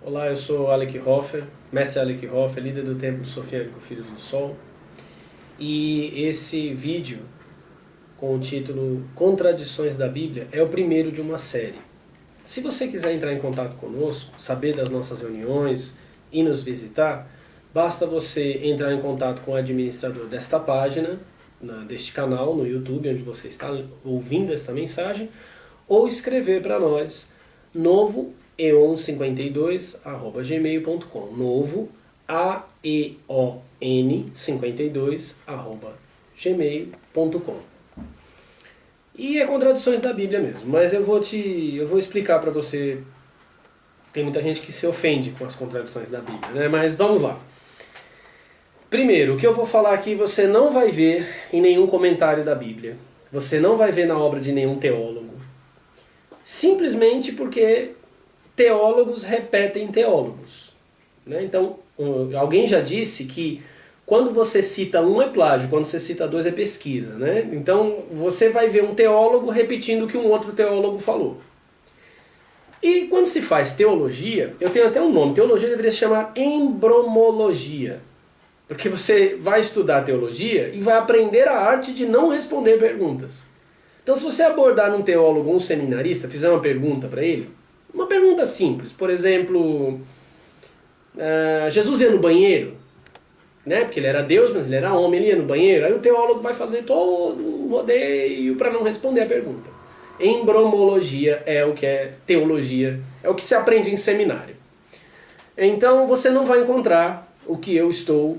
Olá, eu sou Alec Hoffer, mestre Alec Hoffer, líder do Templo Sofiânico Filhos do Sol. E esse vídeo, com o título Contradições da Bíblia, é o primeiro de uma série. Se você quiser entrar em contato conosco, saber das nossas reuniões e nos visitar, basta você entrar em contato com o administrador desta página, deste canal no YouTube, onde você está ouvindo esta mensagem, ou escrever para nós, novoeon52@gmail.com, novo, AEON52@gmail.com. E é contradições da Bíblia mesmo, mas eu vou explicar para você. Tem muita gente que se ofende com as contradições da Bíblia, né? Mas vamos lá. Primeiro, o que eu vou falar aqui você não vai ver em nenhum comentário da Bíblia. Você não vai ver na obra de nenhum teólogo. Simplesmente porque teólogos repetem teólogos, né? Então, alguém já disse que quando você cita um é plágio, quando você cita dois é pesquisa, né? Então, você vai ver um teólogo repetindo o que um outro teólogo falou. E quando se faz teologia, eu tenho até um nome, teologia deveria se chamar embromologia. Porque você vai estudar teologia e vai aprender a arte de não responder perguntas. Então, se você abordar um teólogo ou um seminarista, fizer uma pergunta para ele, uma pergunta simples, por exemplo, Jesus ia no banheiro? Né? Porque ele era Deus, mas ele era homem, ele ia no banheiro. Aí o teólogo vai fazer todo um rodeio para não responder a pergunta. Embromologia é o que é teologia, é o que se aprende em seminário. Então, você não vai encontrar o que eu estou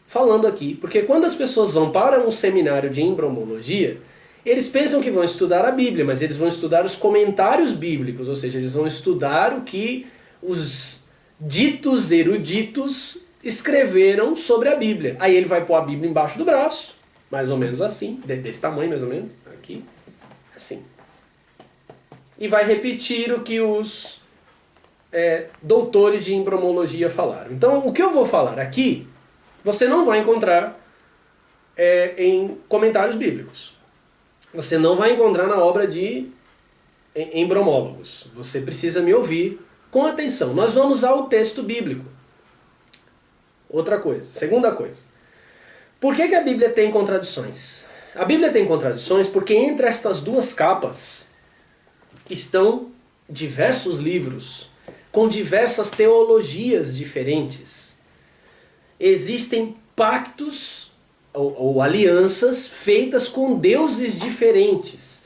falando aqui, porque quando as pessoas vão para um seminário de embromologia, eles pensam que vão estudar a Bíblia, mas eles vão estudar os comentários bíblicos, ou seja, eles vão estudar o que os ditos eruditos escreveram sobre a Bíblia. Aí ele vai pôr a Bíblia embaixo do braço, mais ou menos assim, desse tamanho mais ou menos, aqui, assim. E vai repetir o que os doutores de embromologia falaram. Então, o que eu vou falar aqui, você não vai encontrar em comentários bíblicos. Você não vai encontrar na obra de embromólogos. Você precisa me ouvir com atenção. Nós vamos ao texto bíblico. Outra coisa. Segunda coisa. Por que a Bíblia tem contradições? A Bíblia tem contradições porque entre estas duas capas estão diversos livros com diversas teologias diferentes. Existem pactos ou alianças feitas com deuses diferentes.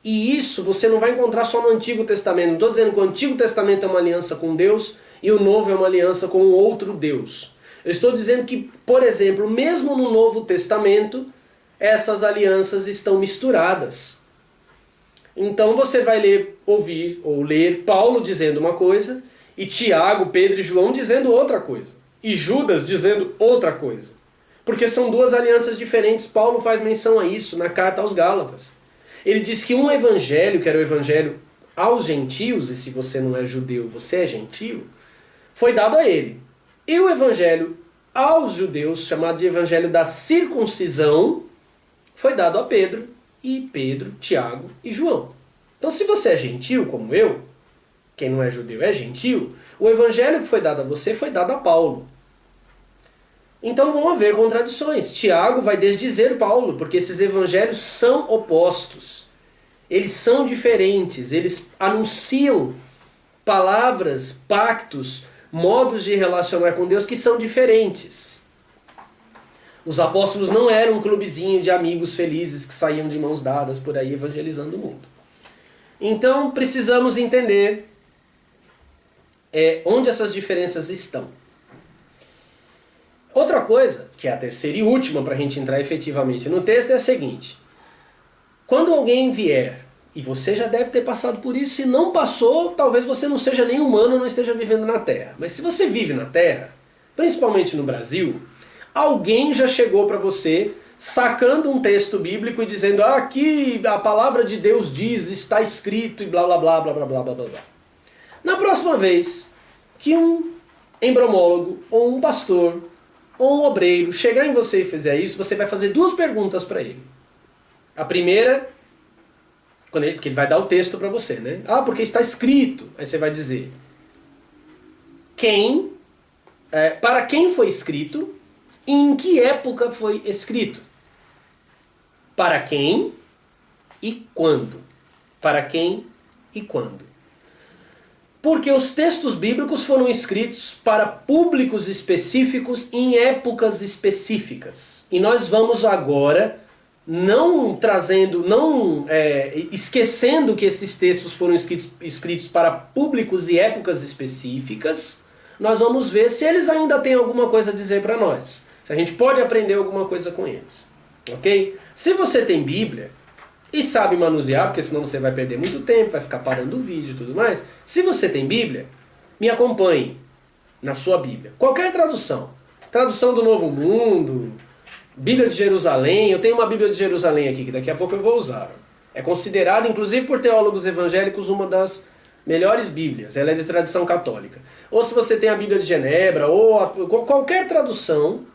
E isso você não vai encontrar só no Antigo Testamento. Não estou dizendo que o Antigo Testamento é uma aliança com Deus e o Novo é uma aliança com outro Deus. Eu estou dizendo que, por exemplo, mesmo no Novo Testamento, essas alianças estão misturadas. Então você vai ouvir ou ler Paulo dizendo uma coisa, e Tiago, Pedro e João dizendo outra coisa. E Judas dizendo outra coisa. Porque são duas alianças diferentes. Paulo faz menção a isso na carta aos Gálatas. Ele diz que um evangelho, que era o evangelho aos gentios, e se você não é judeu, você é gentio, foi dado a ele. E o evangelho aos judeus, chamado de evangelho da circuncisão, foi dado a Pedro, Tiago e João. Então, se você é gentio, como eu, quem não é judeu é gentio, o evangelho que foi dado a você foi dado a Paulo. Então vão haver contradições. Tiago vai desdizer Paulo, porque esses evangelhos são opostos. Eles são diferentes, eles anunciam palavras, pactos, modos de relacionar com Deus que são diferentes. Os apóstolos não eram um clubezinho de amigos felizes que saíam de mãos dadas por aí evangelizando o mundo. Então precisamos entender onde essas diferenças estão. Outra coisa, que é a terceira e última para a gente entrar efetivamente no texto, é a seguinte. Quando alguém vier, e você já deve ter passado por isso, se não passou, talvez você não seja nem humano, não esteja vivendo na Terra. Mas se você vive na Terra, principalmente no Brasil, alguém já chegou para você sacando um texto bíblico e dizendo aqui a palavra de Deus diz, está escrito e blá blá blá blá blá blá blá blá. Na próxima vez que um embromólogo ou um pastor ou um obreiro chegar em você e fizer isso, você vai fazer duas perguntas para ele. A primeira, porque ele vai dar o texto para você, né? Porque está escrito. Aí você vai dizer, para quem foi escrito e em que época foi escrito. Para quem e quando. Para quem e quando. Porque os textos bíblicos foram escritos para públicos específicos em épocas específicas. E nós vamos agora, esquecendo que esses textos foram escritos para públicos e épocas específicas, nós vamos ver se eles ainda têm alguma coisa a dizer para nós. Se a gente pode aprender alguma coisa com eles. Ok? Se você tem Bíblia e sabe manusear, porque senão você vai perder muito tempo, vai ficar parando o vídeo e tudo mais. Se você tem Bíblia, me acompanhe na sua Bíblia. Qualquer tradução. Tradução do Novo Mundo, Bíblia de Jerusalém. Eu tenho uma Bíblia de Jerusalém aqui, que daqui a pouco eu vou usar. É considerada, inclusive por teólogos evangélicos, uma das melhores Bíblias. Ela é de tradição católica. Ou se você tem a Bíblia de Genebra, ou qualquer tradução,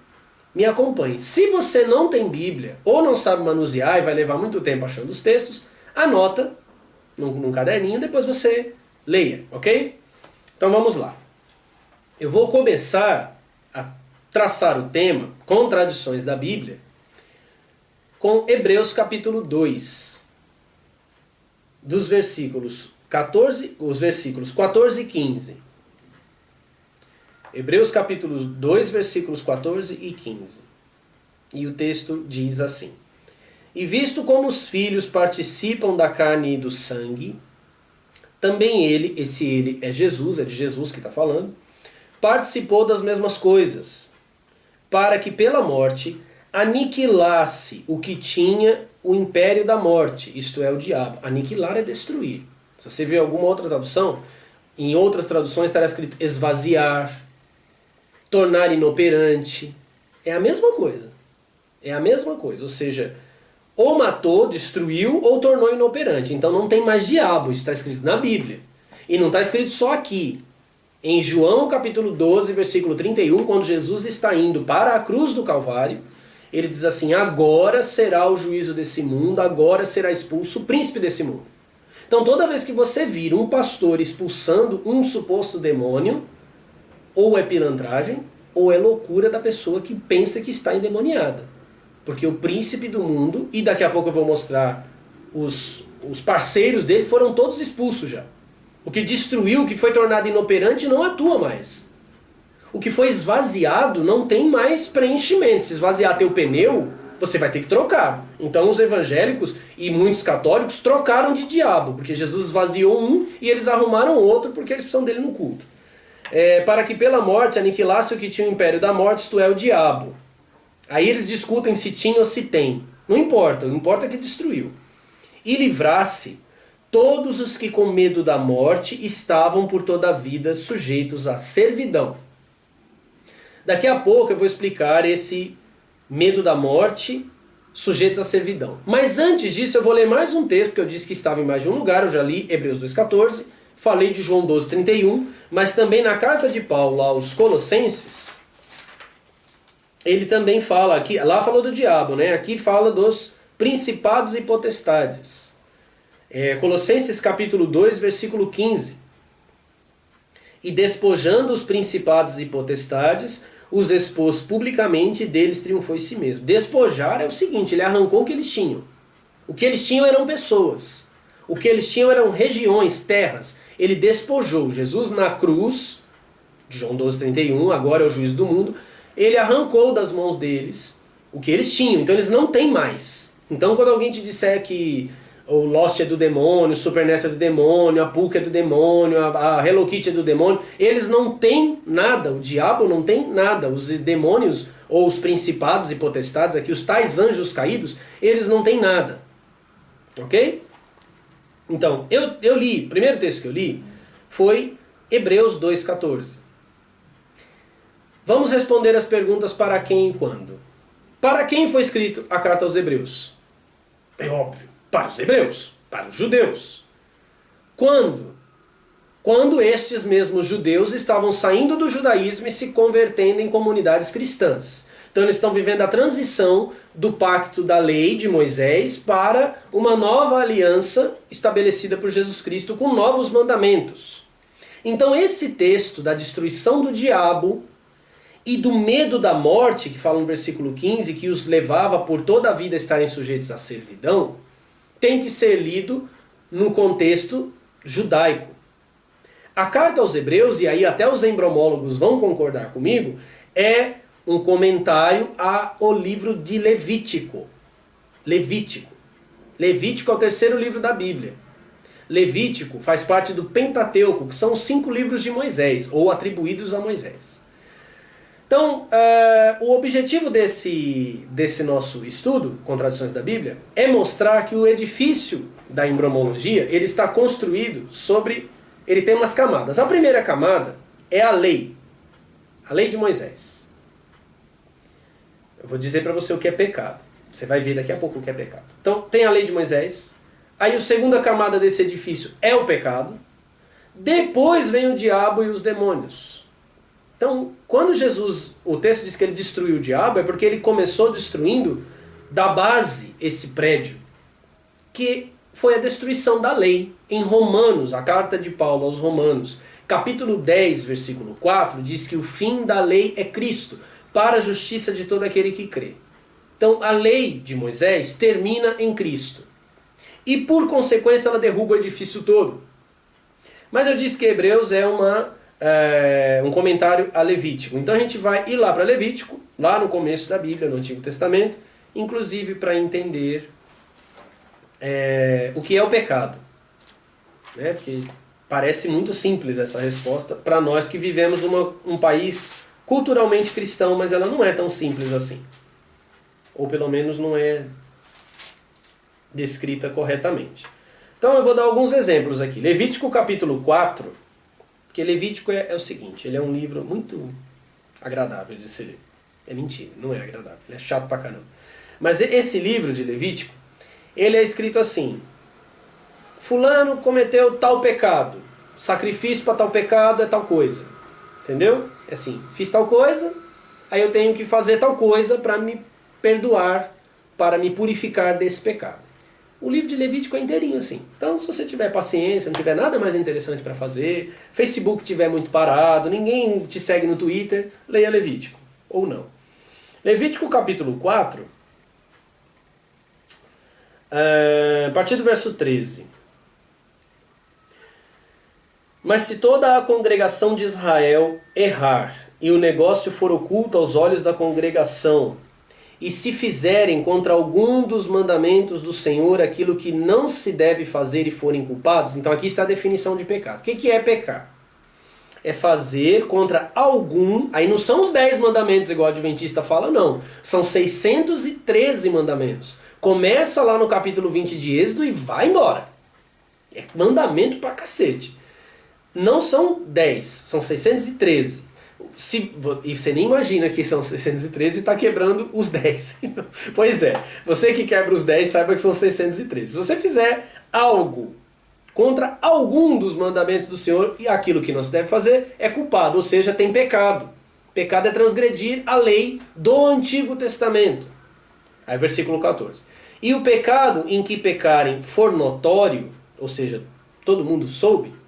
me acompanhe. Se você não tem Bíblia, ou não sabe manusear e vai levar muito tempo achando os textos, anota num caderninho, depois você leia, ok? Então vamos lá. Eu vou começar a traçar o tema, contradições da Bíblia, com Hebreus capítulo 2, dos versículos 14 e 15. Hebreus capítulo 2, versículos 14 e 15. E o texto diz assim: E visto como os filhos participam da carne e do sangue, também ele, esse ele é Jesus, é de Jesus que está falando, participou das mesmas coisas, para que pela morte aniquilasse o que tinha o império da morte, isto é, o diabo. Aniquilar é destruir. Se você vê alguma outra tradução, em outras traduções estará escrito esvaziar, tornar inoperante. É a mesma coisa. É a mesma coisa. Ou seja, ou matou, destruiu, ou tornou inoperante. Então não tem mais diabo. Isso está escrito na Bíblia. E não está escrito só aqui. Em João capítulo 12, versículo 31, quando Jesus está indo para a cruz do Calvário, ele diz assim: agora será o juízo desse mundo, agora será expulso o príncipe desse mundo. Então toda vez que você vir um pastor expulsando um suposto demônio, ou é pilantragem, ou é loucura da pessoa que pensa que está endemoniada. Porque o príncipe do mundo, e daqui a pouco eu vou mostrar os parceiros dele, foram todos expulsos já. O que destruiu, o que foi tornado inoperante, não atua mais. O que foi esvaziado não tem mais preenchimento. Se esvaziar teu pneu, você vai ter que trocar. Então os evangélicos e muitos católicos trocaram de diabo, porque Jesus esvaziou um e eles arrumaram outro porque eles precisam dele no culto. Para que pela morte aniquilasse o que tinha o império da morte, isto é, o diabo. Aí eles discutem se tinha ou se tem. Não importa, o que importa é que destruiu. E livrasse todos os que com medo da morte estavam por toda a vida sujeitos à servidão. Daqui a pouco eu vou explicar esse medo da morte, sujeitos à servidão. Mas antes disso eu vou ler mais um texto, porque eu disse que estava em mais de um lugar, eu já li Hebreus 2,14, falei de João 12,31, mas também na carta de Paulo aos Colossenses, ele também fala, aqui, lá falou do diabo, né? Aqui fala dos principados e potestades. Colossenses capítulo 2, versículo 15. E despojando os principados e potestades, os expôs publicamente e deles triunfou em si mesmo. Despojar é o seguinte, ele arrancou o que eles tinham. O que eles tinham eram pessoas. O que eles tinham eram regiões, terras. Ele despojou. Jesus na cruz, João 12,31, agora é o juiz do mundo, ele arrancou das mãos deles o que eles tinham. Então eles não têm mais. Então quando alguém te disser que o Lost é do demônio, o Supernet é do demônio, a PUC é do demônio, a Hello Kitty é do demônio, eles não têm nada, o diabo não tem nada, os demônios ou os principados e potestades, aqui os tais anjos caídos, eles não têm nada. Ok? Então, eu li, o primeiro texto que eu li foi Hebreus 2,14. Vamos responder as perguntas para quem e quando. Para quem foi escrito a carta aos Hebreus? É óbvio. Para os hebreus, para os judeus. Quando? Quando estes mesmos judeus estavam saindo do judaísmo e se convertendo em comunidades cristãs. Então eles estão vivendo a transição do pacto da lei de Moisés para uma nova aliança estabelecida por Jesus Cristo com novos mandamentos. Então esse texto da destruição do diabo e do medo da morte, que fala no versículo 15, que os levava por toda a vida a estarem sujeitos à servidão, tem que ser lido no contexto judaico. A carta aos Hebreus, e aí até os embromólogos vão concordar comigo, é um comentário ao livro de Levítico. Levítico. Levítico é o terceiro livro da Bíblia. Levítico faz parte do Pentateuco, que são os 5 livros de Moisés, ou atribuídos a Moisés. Então, o objetivo desse nosso estudo, Contradições da Bíblia, é mostrar que o edifício da embromologia, ele está construído sobre... Ele tem umas camadas. A primeira camada é a lei de Moisés. Eu vou dizer para você o que é pecado. Você vai ver daqui a pouco o que é pecado. Então, tem a lei de Moisés. Aí a segunda camada desse edifício é o pecado. Depois vem o diabo e os demônios. Então, quando Jesus, o texto diz que ele destruiu o diabo, é porque ele começou destruindo da base esse prédio, que foi a destruição da lei. Em Romanos, a carta de Paulo aos Romanos, capítulo 10, versículo 4, diz que o fim da lei é Cristo, para a justiça de todo aquele que crê. Então, a lei de Moisés termina em Cristo. E, por consequência, ela derruba o edifício todo. Mas eu disse que Hebreus é um comentário a Levítico. Então a gente vai ir lá para Levítico, lá no começo da Bíblia, no Antigo Testamento, inclusive para entender o que é o pecado. Porque parece muito simples essa resposta para nós que vivemos num país culturalmente cristão, mas ela não é tão simples assim. Ou pelo menos não é descrita corretamente. Então eu vou dar alguns exemplos aqui. Levítico capítulo 4, porque Levítico é o seguinte, ele é um livro muito agradável de se ler. É mentira, não é agradável, ele é chato pra caramba. Mas esse livro de Levítico, ele é escrito assim: fulano cometeu tal pecado, sacrifício para tal pecado é tal coisa. Entendeu? É assim, fiz tal coisa, aí eu tenho que fazer tal coisa para me perdoar, para me purificar desse pecado. O livro de Levítico é inteirinho assim. Então, se você tiver paciência, não tiver nada mais interessante para fazer, Facebook estiver muito parado, ninguém te segue no Twitter, leia Levítico. Ou não. Levítico capítulo 4, a partir do verso 13. Mas se toda a congregação de Israel errar, e o negócio for oculto aos olhos da congregação, e se fizerem contra algum dos mandamentos do Senhor aquilo que não se deve fazer e forem culpados, então aqui está a definição de pecado. O que é pecar? É fazer contra algum, aí não são os 10 mandamentos igual o Adventista fala, não. São 613 mandamentos. Começa lá no capítulo 20 de Êxodo e vai embora. É mandamento pra cacete. Não são 10, são 613. E você nem imagina que são 613 e está quebrando os 10. Pois é, você que quebra os 10, saiba que são 613. Se você fizer algo contra algum dos mandamentos do Senhor, e aquilo que não se deve fazer, é culpado, ou seja, tem pecado. Pecado é transgredir a lei do Antigo Testamento. Aí versículo 14. E o pecado em que pecarem for notório, ou seja, todo mundo soube,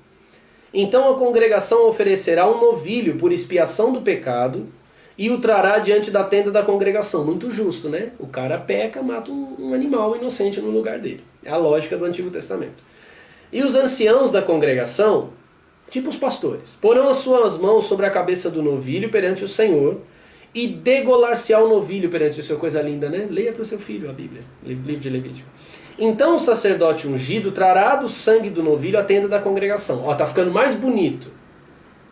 então a congregação oferecerá um novilho por expiação do pecado e o trará diante da tenda da congregação. Muito justo, né? O cara peca, mata um animal inocente no lugar dele. É a lógica do Antigo Testamento. E os anciãos da congregação, tipo os pastores, porão as suas mãos sobre a cabeça do novilho perante o Senhor e degolar-se-á o novilho perante o Senhor. Coisa linda, né? Leia para o seu filho a Bíblia, livro de Levítico. Então o sacerdote ungido trará do sangue do novilho a tenda da congregação. Ó, tá ficando mais bonito.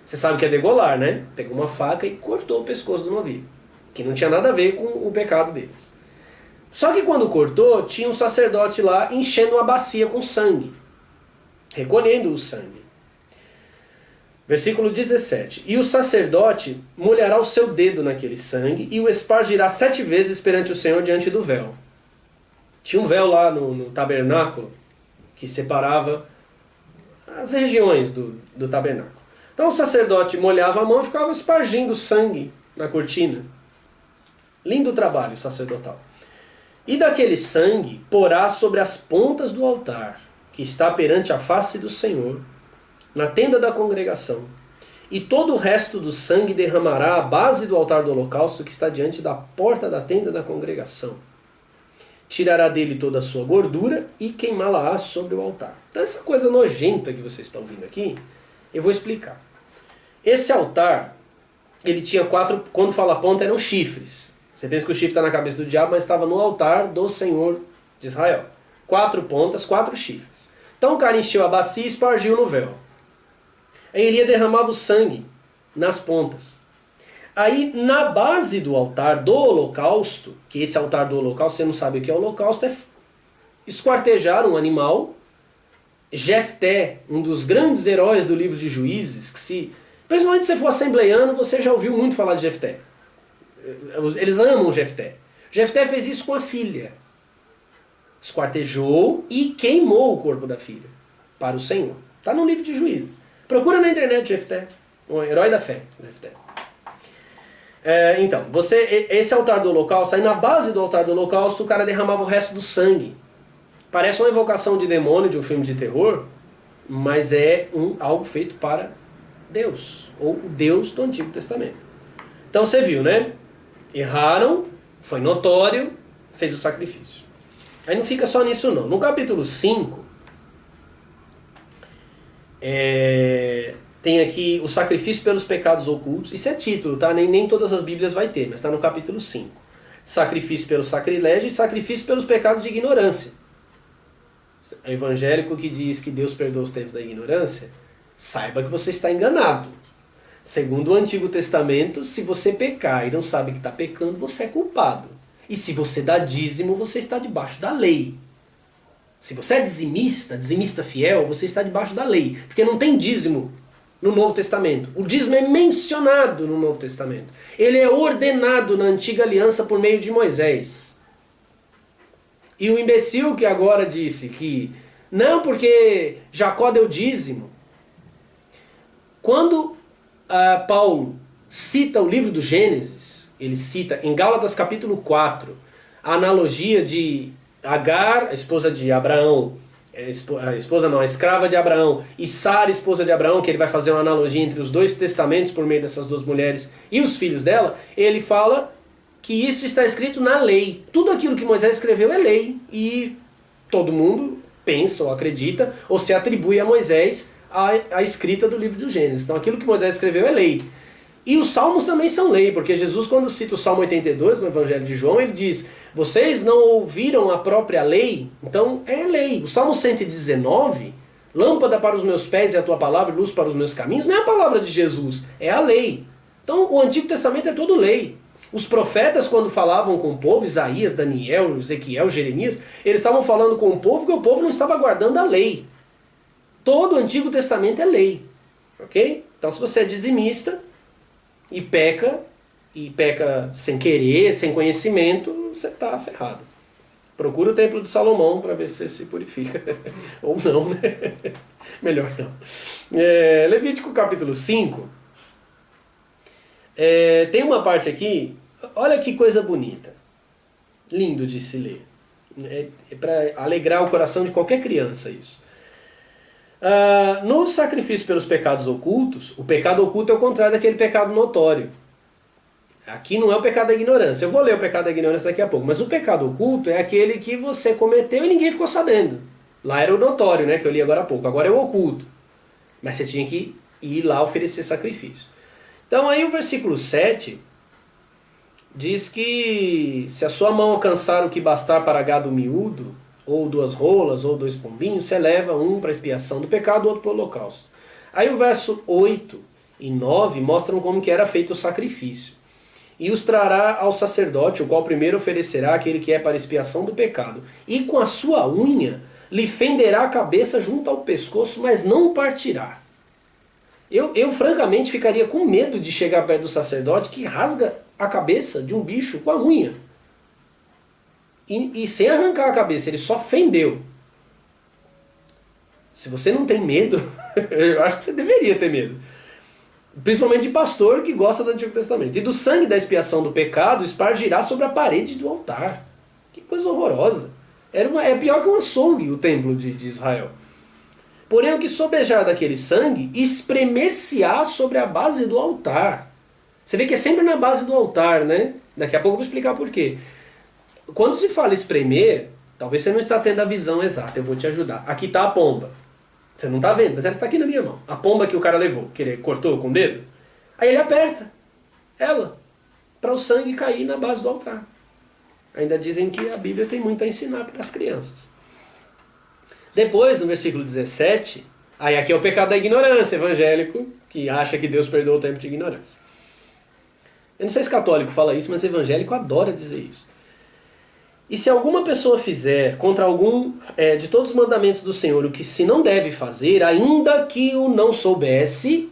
Você sabe o que é degolar, né? Pegou uma faca e cortou o pescoço do novilho. Que não tinha nada a ver com o pecado deles. Só que quando cortou, tinha um sacerdote lá enchendo uma bacia com sangue. Recolhendo o sangue. Versículo 17. E o sacerdote molhará o seu dedo naquele sangue e o espargirá 7 vezes perante o Senhor diante do véu. Tinha um véu lá no tabernáculo que separava as regiões do tabernáculo. Então o sacerdote molhava a mão e ficava espargindo sangue na cortina. Lindo trabalho sacerdotal. E daquele sangue porá sobre as pontas do altar, que está perante a face do Senhor, na tenda da congregação, e todo o resto do sangue derramará à base do altar do holocausto que está diante da porta da tenda da congregação. Tirará dele toda a sua gordura e queimá-la sobre o altar. Então essa coisa nojenta que vocês estão vendo aqui, eu vou explicar. Esse altar, ele tinha 4, quando fala ponta, eram chifres. Você pensa que o chifre está na cabeça do diabo, mas estava no altar do Senhor de Israel. 4 pontas, 4 chifres. Então o cara encheu a bacia e espargiu no véu. Aí ele ia derramava o sangue nas pontas. Aí na base do altar do holocausto, que esse altar do holocausto, você não sabe o que é holocausto, é esquartejar um animal. Jefté, um dos grandes heróis do livro de Juízes, que principalmente se você for assembleiano, você já ouviu muito falar de Jefté. Eles amam Jefté. Jefté fez isso com a filha. Esquartejou e queimou o corpo da filha para o Senhor. Está no livro de Juízes. Procura na internet Jefté, um herói da fé. Jefté. Então, esse altar do holocausto, aí na base do altar do holocausto, o cara derramava o resto do sangue. Parece uma evocação de demônio de um filme de terror, mas é algo feito para Deus, ou o Deus do Antigo Testamento. Então você viu, né? Erraram, foi notório, fez o sacrifício. Aí não fica só nisso não. No capítulo 5, tem aqui o sacrifício pelos pecados ocultos. Isso é título, tá? Nem todas as Bíblias vai ter, mas está no capítulo 5. Sacrifício pelo sacrilégio e sacrifício pelos pecados de ignorância. O evangélico que diz que Deus perdoa os tempos da ignorância, saiba que você está enganado. Segundo o Antigo Testamento, se você pecar e não sabe que está pecando, você é culpado. E se você dá dízimo, você está debaixo da lei. Se você é dizimista fiel, você está debaixo da lei. Porque não tem dízimo no Novo Testamento. O dízimo é mencionado no Novo Testamento. Ele é ordenado na Antiga Aliança por meio de Moisés. E o imbecil que agora disse que não, porque Jacó deu dízimo. Quando Paulo cita o livro do Gênesis, ele cita em Gálatas capítulo 4 a analogia de Agar, a esposa de Abraão, a escrava de Abraão, e Sara, esposa de Abraão, que ele vai fazer uma analogia entre os dois testamentos por meio dessas duas mulheres e os filhos dela, ele fala que isso está escrito na lei. Tudo aquilo que Moisés escreveu é lei, e todo mundo pensa ou acredita ou se atribui a Moisés a escrita do livro do Gênesis. Então aquilo que Moisés escreveu é lei. E os salmos também são lei, porque Jesus, quando cita o Salmo 82 no Evangelho de João, ele diz: vocês não ouviram a própria lei? Então é lei. O Salmo 119, lâmpada para os meus pés e a tua palavra, luz para os meus caminhos, não é a palavra de Jesus, é a lei. Então o Antigo Testamento é todo lei. Os profetas, quando falavam com o povo, Isaías, Daniel, Ezequiel, Jeremias, eles estavam falando com o povo porque o povo não estava guardando a lei. Todo o Antigo Testamento é lei. Ok? Então se você é dizimista e peca sem querer, sem conhecimento, você está ferrado. Procura o Templo de Salomão para ver se você se purifica. Ou não, né? Melhor não. Levítico capítulo 5. Tem uma parte aqui, olha que coisa bonita. Lindo de se ler. É para alegrar o coração de qualquer criança isso. No sacrifício pelos pecados ocultos, o pecado oculto é o contrário daquele pecado notório. Aqui não é o pecado da ignorância. Eu vou ler o pecado da ignorância daqui a pouco. Mas o pecado oculto é aquele que você cometeu e ninguém ficou sabendo. Lá era o notório, né, que eu li agora há pouco. Agora é o oculto. Mas você tinha que ir lá oferecer sacrifício. Então aí o versículo 7 diz que se a sua mão alcançar o que bastar para gado miúdo, ou 2 rolas, ou 2 pombinhos, você leva um para expiação do pecado, outro para o holocausto. Aí o verso 8 e 9 mostram como que era feito o sacrifício. E os trará ao sacerdote, o qual primeiro oferecerá aquele que é para expiação do pecado. E com a sua unha lhe fenderá a cabeça junto ao pescoço, mas não o partirá. Eu francamente ficaria com medo de chegar perto do sacerdote que rasga a cabeça de um bicho com a unha. E sem arrancar a cabeça, ele só fendeu. Se você não tem medo, eu acho que você deveria ter medo. Principalmente de pastor que gosta do Antigo Testamento. E do sangue da expiação do pecado espargirá sobre a parede do altar. Que coisa horrorosa. É pior que um açougue o templo de Israel. Porém, o que sobejar daquele sangue, espremer-se-á sobre a base do altar. Você vê que é sempre na base do altar, né? Daqui a pouco eu vou explicar por quê. Quando se fala espremer, talvez você não está tendo a visão exata, eu vou te ajudar. Aqui está a pomba. Você não está vendo, mas ela está aqui na minha mão. A pomba que o cara levou, que ele cortou com o dedo. Aí ele aperta ela, para o sangue cair na base do altar. Ainda dizem que a Bíblia tem muito a ensinar para as crianças. Depois, no versículo 17, aí aqui é o pecado da ignorância, evangélico, que acha que Deus perdoa o tempo de ignorância. Eu não sei se católico fala isso, mas evangélico adora dizer isso. E se alguma pessoa fizer contra algum de todos os mandamentos do Senhor o que se não deve fazer, ainda que o não soubesse,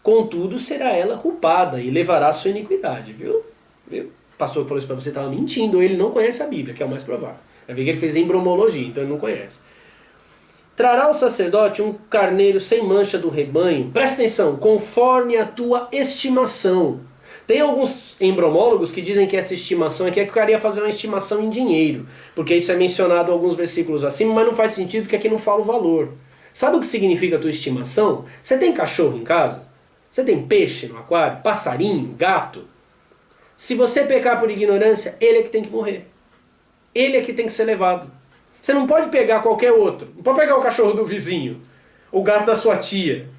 contudo será ela culpada e levará a sua iniquidade, viu? O pastor que falou isso para você estava mentindo, ou ele não conhece a Bíblia, que é o mais provável. Vai ver que ele fez embromologia, então ele não conhece. Trará o sacerdote um carneiro sem mancha do rebanho, presta atenção, conforme a tua estimação. Tem alguns embromólogos que dizem que essa estimação aqui é que o cara ia fazer uma estimação em dinheiro, porque isso é mencionado em alguns versículos acima, mas não faz sentido porque aqui não fala o valor. Sabe o que significa a tua estimação? Você tem cachorro em casa? Você tem peixe no aquário? Passarinho? Gato? Se você pecar por ignorância, ele é que tem que morrer. Ele é que tem que ser levado. Você não pode pegar qualquer outro. Não pode pegar o cachorro do vizinho, o gato da sua tia,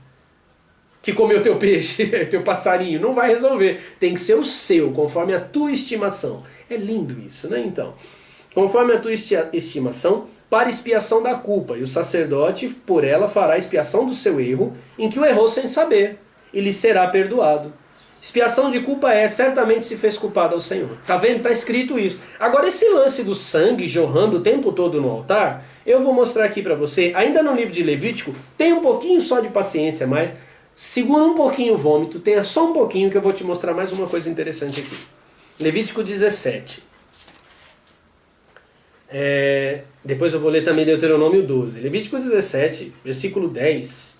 que comeu teu peixe, teu passarinho. Não vai resolver. Tem que ser o seu, conforme a tua estimação. É lindo isso, né? Então, conforme a tua estimação, para expiação da culpa. E o sacerdote, por ela, fará expiação do seu erro, em que o errou sem saber, e lhe será perdoado. Expiação de culpa certamente se fez culpado ao Senhor. Tá vendo? Tá escrito isso. Agora, esse lance do sangue jorrando o tempo todo no altar, eu vou mostrar aqui para você, ainda no livro de Levítico, tem um pouquinho só de paciência, mas segura um pouquinho o vômito, tenha só um pouquinho que eu vou te mostrar mais uma coisa interessante aqui. Levítico 17. Depois eu vou ler também Deuteronômio 12. Levítico 17, versículo 10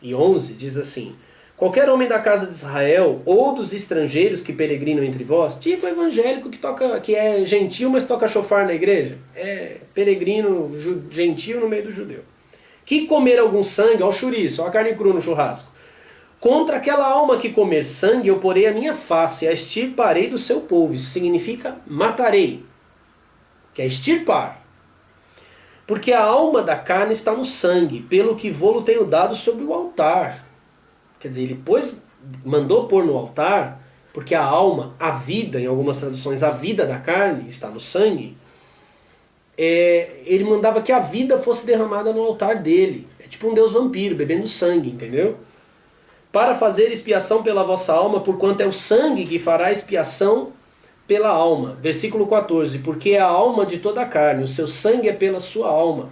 e 11, diz assim: qualquer homem da casa de Israel ou dos estrangeiros que peregrinam entre vós, tipo evangélico que é gentil, mas toca chofar na igreja, é peregrino gentil no meio do judeu, que comer algum sangue, ó o chouriço, ó a carne crua no churrasco, contra aquela alma que comer sangue, eu porei a minha face, a extirparei do seu povo. Isso significa matarei, que é extirpar. Porque a alma da carne está no sangue, pelo que vou-lo tenho dado sobre o altar. Quer dizer, ele mandou pôr no altar, porque a alma, a vida, em algumas traduções, a vida da carne está no sangue. Ele mandava que a vida fosse derramada no altar dele. É tipo um deus vampiro, bebendo sangue, entendeu? Para fazer expiação pela vossa alma, porquanto é o sangue que fará expiação pela alma. Versículo 14. Porque é a alma de toda a carne, o seu sangue é pela sua alma.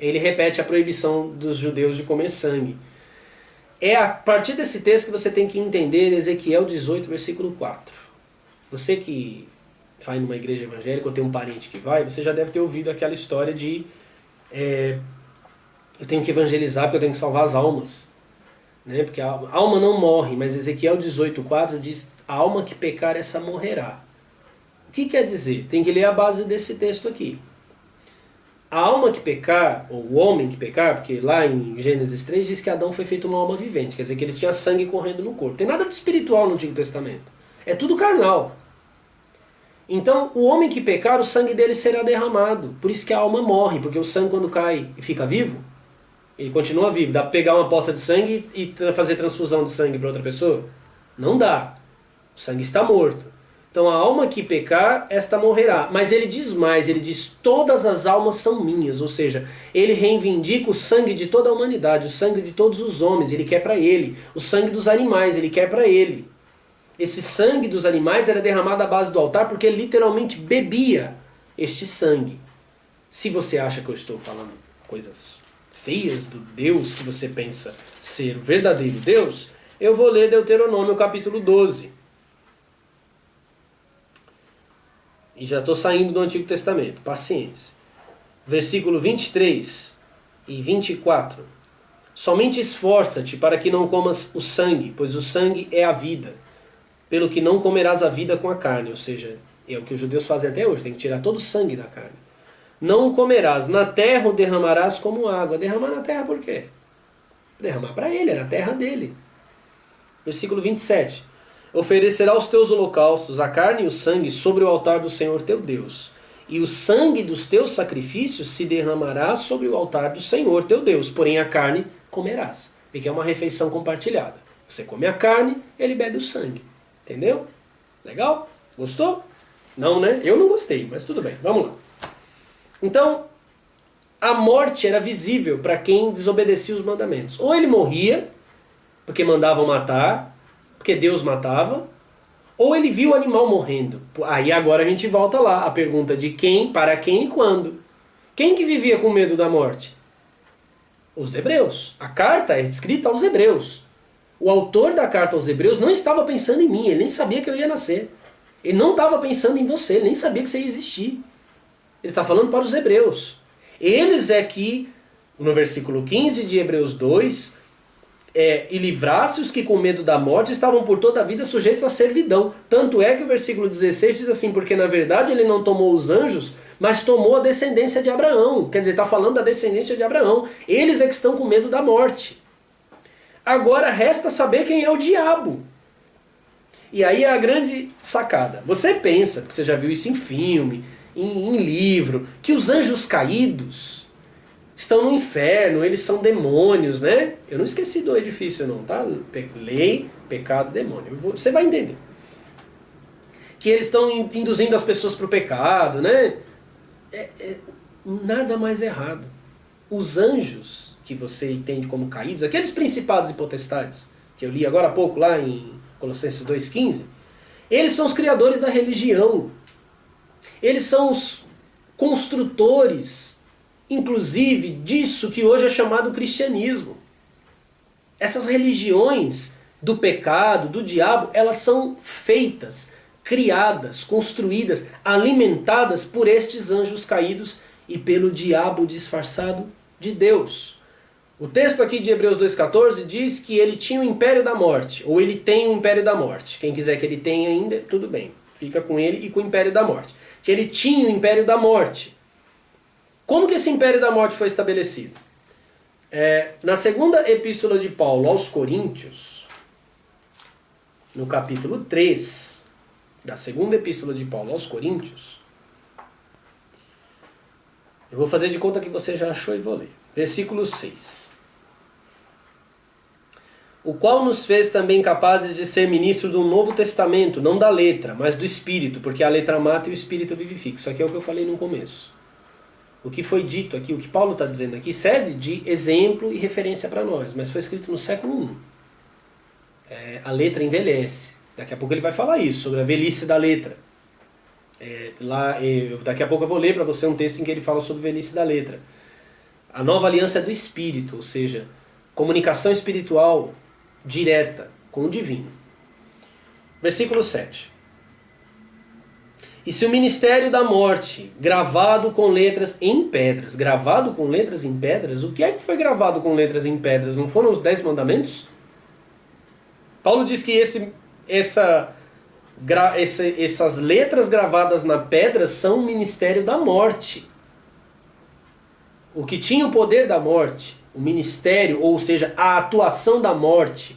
Ele repete a proibição dos judeus de comer sangue. É a partir desse texto que você tem que entender Ezequiel 18, versículo 4. Você que vai numa igreja evangélica ou tem um parente que vai, você já deve ter ouvido aquela história de eu tenho que evangelizar porque eu tenho que salvar as almas. Né? Porque a alma não morre, mas Ezequiel 18:4 diz: a alma que pecar, essa morrerá. O que quer dizer? Tem que ler a base desse texto aqui. A alma que pecar, ou o homem que pecar, porque lá em Gênesis 3 diz que Adão foi feito uma alma vivente, quer dizer que ele tinha sangue correndo no corpo. Tem nada de espiritual no Antigo Testamento. É tudo carnal. Então, o homem que pecar, o sangue dele será derramado. Por isso que a alma morre, porque o sangue quando cai e fica vivo, ele continua vivo. Dá para pegar uma poça de sangue e fazer transfusão de sangue para outra pessoa? Não dá. O sangue está morto. Então a alma que pecar, esta morrerá. Mas ele diz mais, ele diz: todas as almas são minhas. Ou seja, ele reivindica o sangue de toda a humanidade, o sangue de todos os homens, ele quer para ele. O sangue dos animais, ele quer para ele. Esse sangue dos animais era derramado à base do altar porque ele literalmente bebia este sangue. Se você acha que eu estou falando coisas feias do Deus que você pensa ser o verdadeiro Deus, eu vou ler Deuteronômio capítulo 12. E já estou saindo do Antigo Testamento, paciência. Versículo 23 e 24. Somente esforça-te para que não comas o sangue, pois o sangue é a vida. Pelo que não comerás a vida com a carne, ou seja, é o que os judeus fazem até hoje, tem que tirar todo o sangue da carne. não o comerás. Na terra o derramarás como água. Derramar na terra por quê? Derramar para ele, era a terra dele. Versículo 27. Oferecerá os teus holocaustos, a carne e o sangue, sobre o altar do Senhor teu Deus. E o sangue dos teus sacrifícios se derramará sobre o altar do Senhor teu Deus. Porém a carne comerás. Porque é uma refeição compartilhada. Você come a carne, ele bebe o sangue. Entendeu? Legal? Gostou? Não, né? Eu não gostei, mas tudo bem. Vamos lá. Então, a morte era visível para quem desobedecia os mandamentos. Ou ele morria, porque mandavam matar, porque Deus matava, ou ele viu o animal morrendo. Aí agora a gente volta lá, a pergunta de quem, para quem e quando. Quem que vivia com medo da morte? Os hebreus. A carta é escrita aos hebreus. O autor da carta aos hebreus não estava pensando em mim, ele nem sabia que eu ia nascer. Ele não estava pensando em você, ele nem sabia que você ia existir. Ele está falando para os hebreus. Eles é que, no versículo 15 de Hebreus 2, e livrasse os que com medo da morte estavam por toda a vida sujeitos à servidão. Tanto é que o versículo 16 diz assim, porque na verdade ele não tomou os anjos, mas tomou a descendência de Abraão. Quer dizer, está falando da descendência de Abraão. Eles é que estão com medo da morte. Agora resta saber quem é o diabo. E aí é a grande sacada. Você pensa, porque você já viu isso em filme, em livro, que os anjos caídos estão no inferno, eles são demônios, né? Eu não esqueci do edifício não, tá? Lei, pecado, demônio. Você vai entender. Que eles estão induzindo as pessoas para o pecado, né? Nada mais errado. Os anjos que você entende como caídos, aqueles principados e potestades, que eu li agora há pouco lá em Colossenses 2,15, eles são os criadores da religião. Eles são os construtores, inclusive, disso que hoje é chamado cristianismo. Essas religiões do pecado, do diabo, elas são feitas, criadas, construídas, alimentadas por estes anjos caídos e pelo diabo disfarçado de Deus. O texto aqui de Hebreus 2,14 diz que ele tinha o império da morte, ou ele tem o império da morte. Quem quiser que ele tenha ainda, tudo bem. Fica com ele e com o império da morte. Que ele tinha o império da morte. Como que esse império da morte foi estabelecido? Na segunda epístola de Paulo aos Coríntios, no capítulo 3, da segunda epístola de Paulo aos Coríntios, eu vou fazer de conta que você já achou e vou ler. Versículo 6. O qual nos fez também capazes de ser ministro do Novo Testamento, não da letra, mas do Espírito, porque a letra mata e o Espírito vivifica. Isso aqui é o que eu falei no começo. O que foi dito aqui, o que Paulo está dizendo aqui, serve de exemplo e referência para nós, mas foi escrito no século I. A letra envelhece. Daqui a pouco ele vai falar isso, sobre a velhice da letra. Daqui a pouco eu vou ler para você um texto em que ele fala sobre a velhice da letra. A nova aliança é do Espírito, ou seja, comunicação espiritual direta com o divino. Versículo 7. E se o ministério da morte, gravado com letras em pedras, o que é que foi gravado com letras em pedras? Não foram os 10 mandamentos? Paulo diz que essas letras gravadas na pedra são o ministério da morte. O que tinha o poder da morte, o ministério, ou seja, a atuação da morte,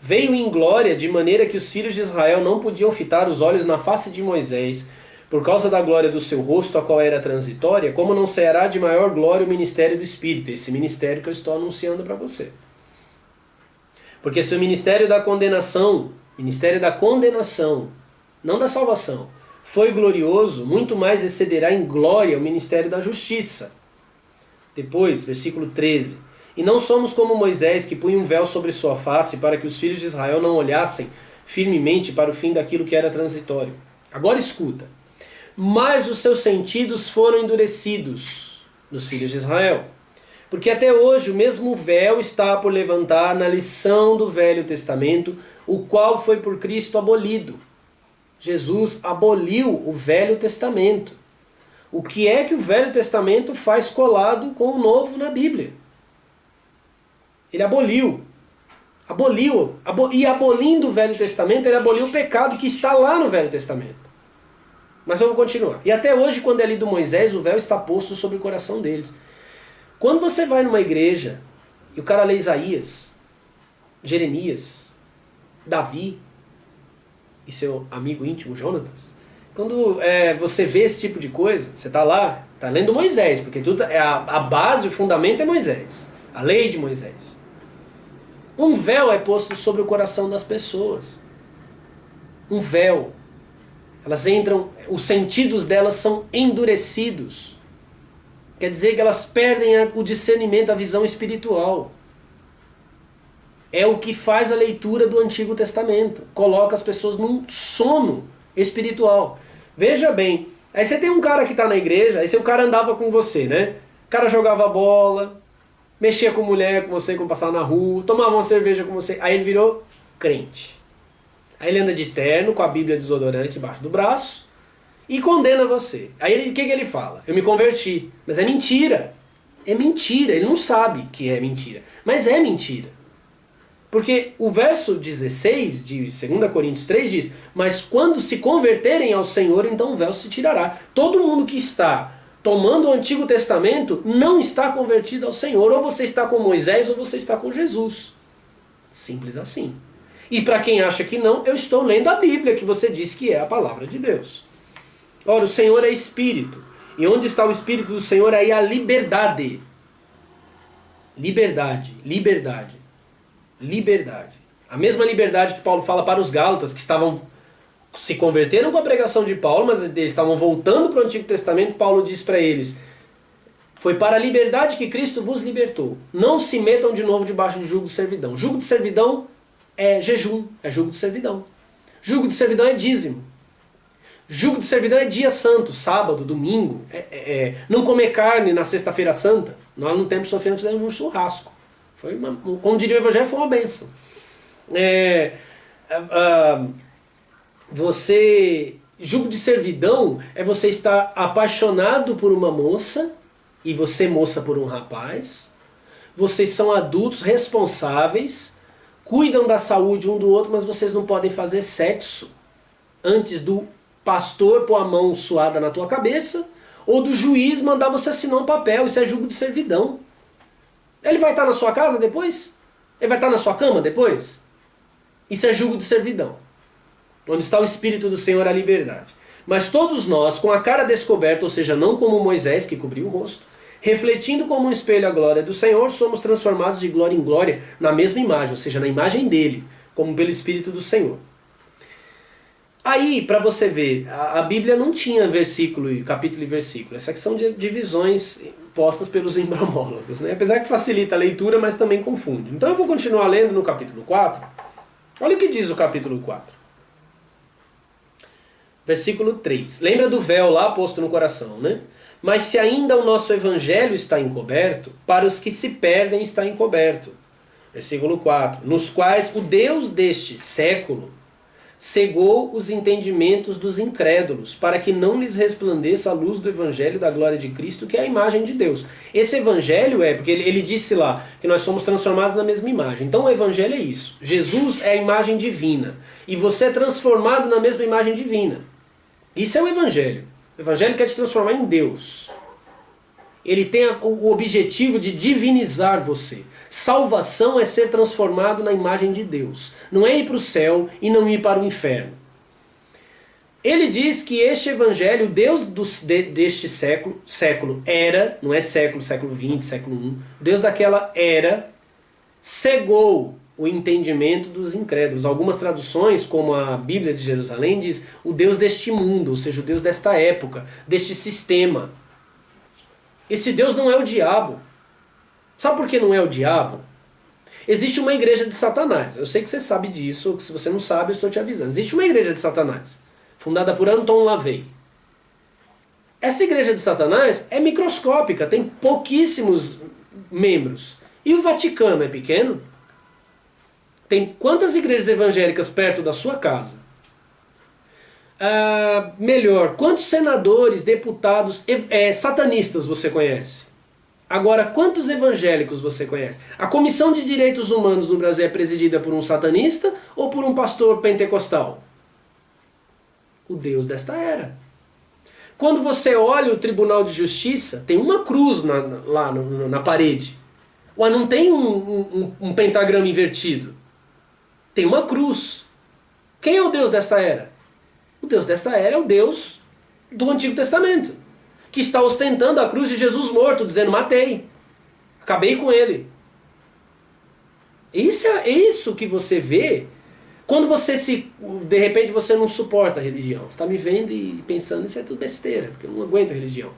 veio em glória de maneira que os filhos de Israel não podiam fitar os olhos na face de Moisés, por causa da glória do seu rosto, a qual era transitória, como não será de maior glória o ministério do Espírito, esse ministério que eu estou anunciando para você. Porque se o ministério da condenação, não da salvação, foi glorioso, muito mais excederá em glória o ministério da justiça. Depois, versículo 13. E não somos como Moisés, que punha um véu sobre sua face para que os filhos de Israel não olhassem firmemente para o fim daquilo que era transitório. Agora escuta. Mas os seus sentidos foram endurecidos nos filhos de Israel. Porque até hoje o mesmo véu está por levantar na lição do Velho Testamento, o qual foi por Cristo abolido. Jesus aboliu o Velho Testamento. O que é que o Velho Testamento faz colado com o Novo na Bíblia? Ele aboliu. E abolindo o Velho Testamento, ele aboliu o pecado que está lá no Velho Testamento. Mas eu vou continuar. E até hoje, quando é lido Moisés, o véu está posto sobre o coração deles. Quando você vai numa igreja e o cara lê Isaías, Jeremias, Davi e seu amigo íntimo Jonatas, quando você vê esse tipo de coisa, você está lá, está lendo Moisés, porque tudo a base, o fundamento é Moisés, a lei de Moisés. Um véu é posto sobre o coração das pessoas. Um véu. Elas entram, os sentidos delas são endurecidos. Quer dizer que elas perdem o discernimento, a visão espiritual. É o que faz a leitura do Antigo Testamento. Coloca as pessoas num sono espiritual. Veja bem, aí você tem um cara que está na igreja, aí o cara andava com você, né? O cara jogava bola, mexia com mulher com você quando passava na rua, tomava uma cerveja com você, aí ele virou crente. Aí ele anda de terno, com a Bíblia desodorante embaixo do braço, e condena você. Aí o que ele fala? Eu me converti. Mas é mentira. É mentira. Ele não sabe que é mentira. Mas é mentira. Porque o verso 16 de 2 Coríntios 3 diz: mas quando se converterem ao Senhor, então o véu se tirará. Todo mundo que está tomando o Antigo Testamento não está convertido ao Senhor. Ou você está com Moisés ou você está com Jesus. Simples assim. E para quem acha que não, eu estou lendo a Bíblia, que você diz que é a palavra de Deus. Ora, o Senhor é Espírito. E onde está o Espírito do Senhor, aí a liberdade. Liberdade, liberdade, liberdade. A mesma liberdade que Paulo fala para os Gálatas, que se converteram com a pregação de Paulo, mas eles estavam voltando para o Antigo Testamento. Paulo diz para eles: foi para a liberdade que Cristo vos libertou. Não se metam de novo debaixo de jugo de servidão. Jugo de servidão é jejum, é jugo de servidão. Jugo de servidão é dízimo. Jugo de servidão é dia santo, sábado, domingo. Não comer carne na sexta-feira santa. Nós no tempo sofremos um churrasco. Como diria o Evangelho, foi uma bênção. Jugo de servidão é você estar apaixonado por uma moça e você moça por um rapaz. Vocês são adultos responsáveis, cuidam da saúde um do outro, mas vocês não podem fazer sexo antes do pastor pôr a mão suada na tua cabeça ou do juiz mandar você assinar um papel. Isso é jugo de servidão. Ele vai estar na sua casa depois? Ele vai estar na sua cama depois? Isso é jugo de servidão. Onde está o Espírito do Senhor, a liberdade. Mas todos nós, com a cara descoberta, ou seja, não como Moisés, que cobriu o rosto, refletindo como um espelho a glória do Senhor, somos transformados de glória em glória na mesma imagem, ou seja, na imagem dele, como pelo Espírito do Senhor. Aí, para você ver, a Bíblia não tinha versículo, capítulo e versículo. Essas aqui são divisões postas pelos embriomólogos, né? Apesar que facilita a leitura, mas também confunde. Então eu vou continuar lendo no capítulo 4. Olha o que diz o capítulo 4. Versículo 3. Lembra do véu lá posto no coração, né? Mas se ainda o nosso evangelho está encoberto, para os que se perdem está encoberto. Versículo 4. Nos quais o Deus deste século cegou os entendimentos dos incrédulos, para que não lhes resplandeça a luz do evangelho da glória de Cristo, que é a imagem de Deus. Esse evangelho porque ele disse lá que nós somos transformados na mesma imagem. Então o evangelho é isso. Jesus é a imagem divina. E você é transformado na mesma imagem divina. Isso é o evangelho. O evangelho quer te transformar em Deus. Ele tem o objetivo de divinizar você. Salvação é ser transformado na imagem de Deus. Não é ir para o céu e não ir para o inferno. Ele diz que este evangelho, o Deus deste século era, não é século XX, século I, Deus daquela era, cegou o entendimento dos incrédulos. Algumas traduções, como a Bíblia de Jerusalém, diz o Deus deste mundo, ou seja, o Deus desta época, deste sistema. Esse Deus não é o diabo. Sabe por que não é o diabo? Existe uma igreja de Satanás. Eu sei que você sabe disso, ou que se você não sabe, eu estou te avisando. Existe uma igreja de Satanás, fundada por Anton LaVey. Essa igreja de Satanás é microscópica, tem pouquíssimos membros. E o Vaticano é pequeno? Tem quantas igrejas evangélicas perto da sua casa? Melhor, quantos senadores, deputados, satanistas você conhece? Agora, quantos evangélicos você conhece? A Comissão de Direitos Humanos no Brasil é presidida por um satanista ou por um pastor pentecostal? O Deus desta era. Quando você olha o Tribunal de Justiça, tem uma cruz lá na parede. Ué, não tem um pentagrama invertido. Tem uma cruz. Quem é o Deus desta era? O Deus desta era é o Deus do Antigo Testamento, que está ostentando a cruz de Jesus morto, dizendo, matei, acabei com ele. É isso que você vê quando de repente você não suporta a religião. Você está me vendo e pensando, isso é tudo besteira, porque eu não aguento a religião.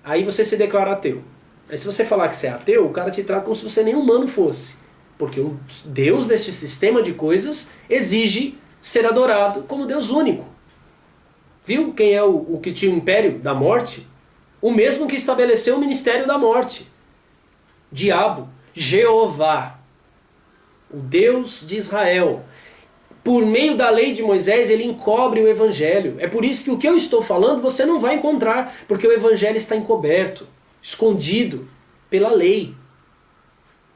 Aí você se declara ateu. Aí se você falar que você é ateu, o cara te trata como se você nem humano fosse. Porque o Deus deste sistema de coisas exige ser adorado como Deus único. Viu quem é o que tinha o império da morte? O mesmo que estabeleceu o ministério da morte. Diabo, Jeová, o Deus de Israel. Por meio da lei de Moisés, ele encobre o evangelho. É por isso que o que eu estou falando você não vai encontrar, porque o evangelho está encoberto, escondido pela lei,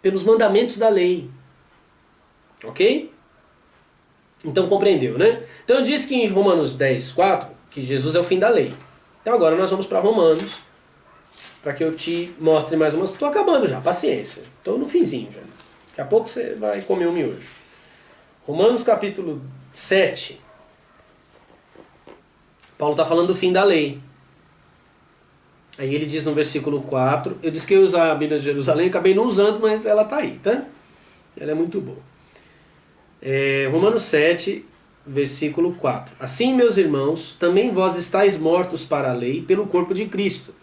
pelos mandamentos da lei. Ok? Então compreendeu, né? Então eu disse que em Romanos 10, 4, que Jesus é o fim da lei. Então agora nós vamos para Romanos, para que eu te mostre mais umas... Estou acabando já, paciência. Estou no finzinho já. Daqui a pouco você vai comer o miojo. Romanos capítulo 7. Paulo está falando do fim da lei. Aí ele diz no versículo 4, eu disse que eu ia usar a Bíblia de Jerusalém, acabei não usando, mas ela está aí, tá? Ela é muito boa. Romanos 7, versículo 4. Assim, meus irmãos, também vós estáis mortos para a lei pelo corpo de Cristo,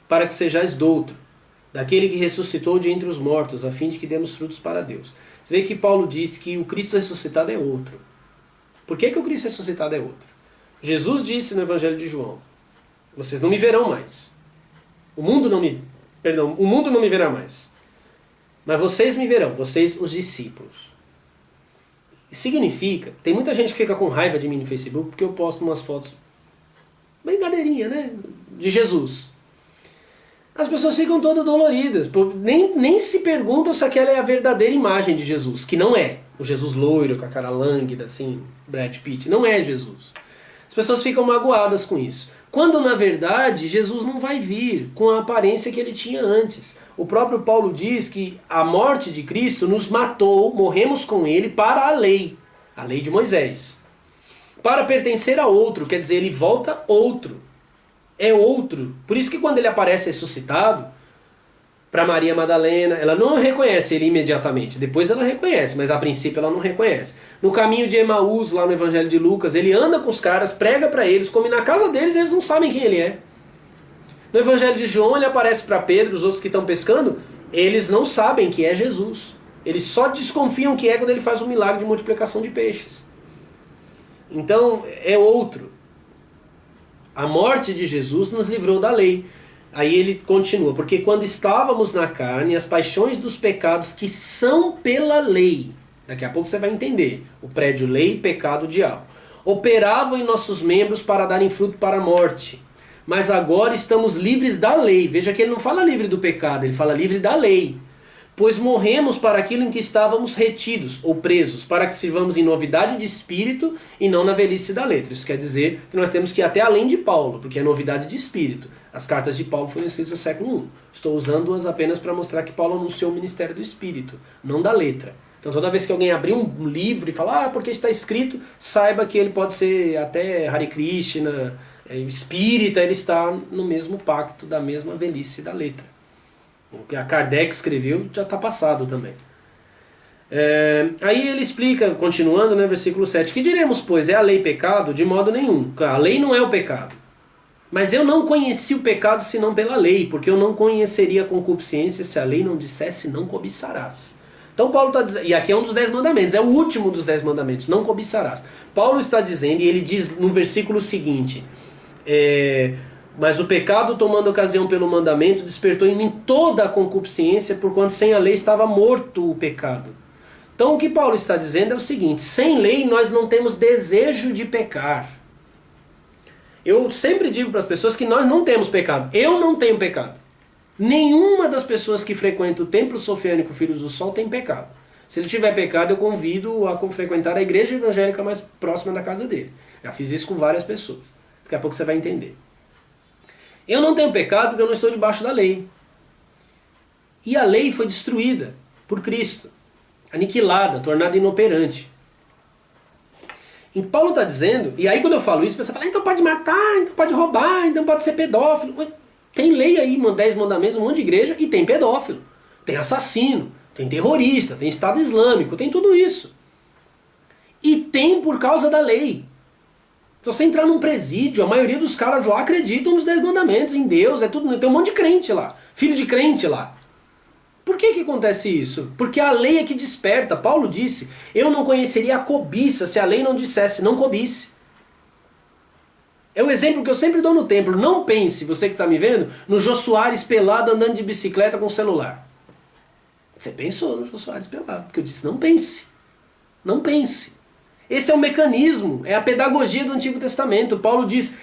para que sejais doutro, daquele que ressuscitou de entre os mortos, a fim de que demos frutos para Deus. Você vê que Paulo diz que o Cristo ressuscitado é outro. Por que o Cristo ressuscitado é outro? Jesus disse no Evangelho de João, vocês não me verão mais. O mundo não me verá mais. Mas vocês me verão, vocês os discípulos. Significa, tem muita gente que fica com raiva de mim no Facebook porque eu posto umas fotos, brincadeirinha, né? De Jesus. As pessoas ficam todas doloridas, nem se perguntam se aquela é a verdadeira imagem de Jesus, que não é. O Jesus loiro, com a cara lânguida, assim, Brad Pitt, não é Jesus. As pessoas ficam magoadas com isso. Quando, na verdade, Jesus não vai vir com a aparência que ele tinha antes. O próprio Paulo diz que a morte de Cristo nos matou, morremos com ele para a lei de Moisés. Para pertencer a outro, quer dizer, ele volta outro. É outro. Por isso que quando ele aparece ressuscitado, para Maria Madalena, ela não reconhece ele imediatamente. Depois ela reconhece, mas a princípio ela não reconhece. No caminho de Emaús, lá no Evangelho de Lucas, ele anda com os caras, prega para eles, come na casa deles e eles não sabem quem ele é. No Evangelho de João ele aparece para Pedro, os outros que estão pescando, eles não sabem que é Jesus. Eles só desconfiam que é quando ele faz um milagre de multiplicação de peixes. Então é outro. A morte de Jesus nos livrou da lei. Aí ele continua, porque quando estávamos na carne, as paixões dos pecados que são pela lei, daqui a pouco você vai entender, o prédio lei, pecado, diabo, operavam em nossos membros para darem fruto para a morte. Mas agora estamos livres da lei. Veja que ele não fala livre do pecado, ele fala livre da lei. Pois morremos para aquilo em que estávamos retidos ou presos, para que sirvamos em novidade de espírito e não na velhice da letra. Isso quer dizer que nós temos que ir até além de Paulo, porque é novidade de espírito. As cartas de Paulo foram escritas no século I. Estou usando-as apenas para mostrar que Paulo anunciou o ministério do espírito, não da letra. Então toda vez que alguém abrir um livro e falar, porque está escrito, saiba que ele pode ser até Hare Krishna, espírita, ele está no mesmo pacto da mesma velhice da letra. O que a Kardec escreveu já está passado também. Aí ele explica, continuando, né, versículo 7, que diremos, pois, é a lei pecado? De modo nenhum. A lei não é o pecado. Mas eu não conheci o pecado senão pela lei, porque eu não conheceria a concupiscência se a lei não dissesse não cobiçarás. Então Paulo está dizendo, e aqui é um dos 10 mandamentos, é o último dos 10 mandamentos, não cobiçarás. Paulo está dizendo, e ele diz no versículo seguinte, mas o pecado, tomando ocasião pelo mandamento, despertou em mim toda a concupiscência, porquanto sem a lei estava morto o pecado. Então o que Paulo está dizendo é o seguinte, sem lei nós não temos desejo de pecar. Eu sempre digo para as pessoas que nós não temos pecado. Eu não tenho pecado. Nenhuma das pessoas que frequentam o templo sofiânico Filhos do Sol tem pecado. Se ele tiver pecado, eu convido a frequentar a igreja evangélica mais próxima da casa dele. Já fiz isso com várias pessoas. Daqui a pouco você vai entender. Eu não tenho pecado porque eu não estou debaixo da lei. E a lei foi destruída por Cristo, aniquilada, tornada inoperante. E Paulo está dizendo, e aí quando eu falo isso, a pessoa fala, então pode matar, então pode roubar, então pode ser pedófilo. Tem lei aí, 10 mandamentos, um monte de igreja, e tem pedófilo, tem assassino, tem terrorista, tem Estado Islâmico, tem tudo isso. E tem por causa da lei. Se você entrar num presídio, a maioria dos caras lá acreditam nos 10 mandamentos, em Deus, é tudo, tem um monte de crente lá, filho de crente lá. Por que acontece isso? Porque a lei é que desperta. Paulo disse, eu não conheceria a cobiça se a lei não dissesse, não cobice. É o exemplo que eu sempre dou no templo. Não pense, você que está me vendo, no Jô Soares pelado andando de bicicleta com celular. Você pensou no Jô Soares pelado, porque eu disse, não pense. Não pense. Esse é o mecanismo, é a pedagogia do Antigo Testamento. Paulo diz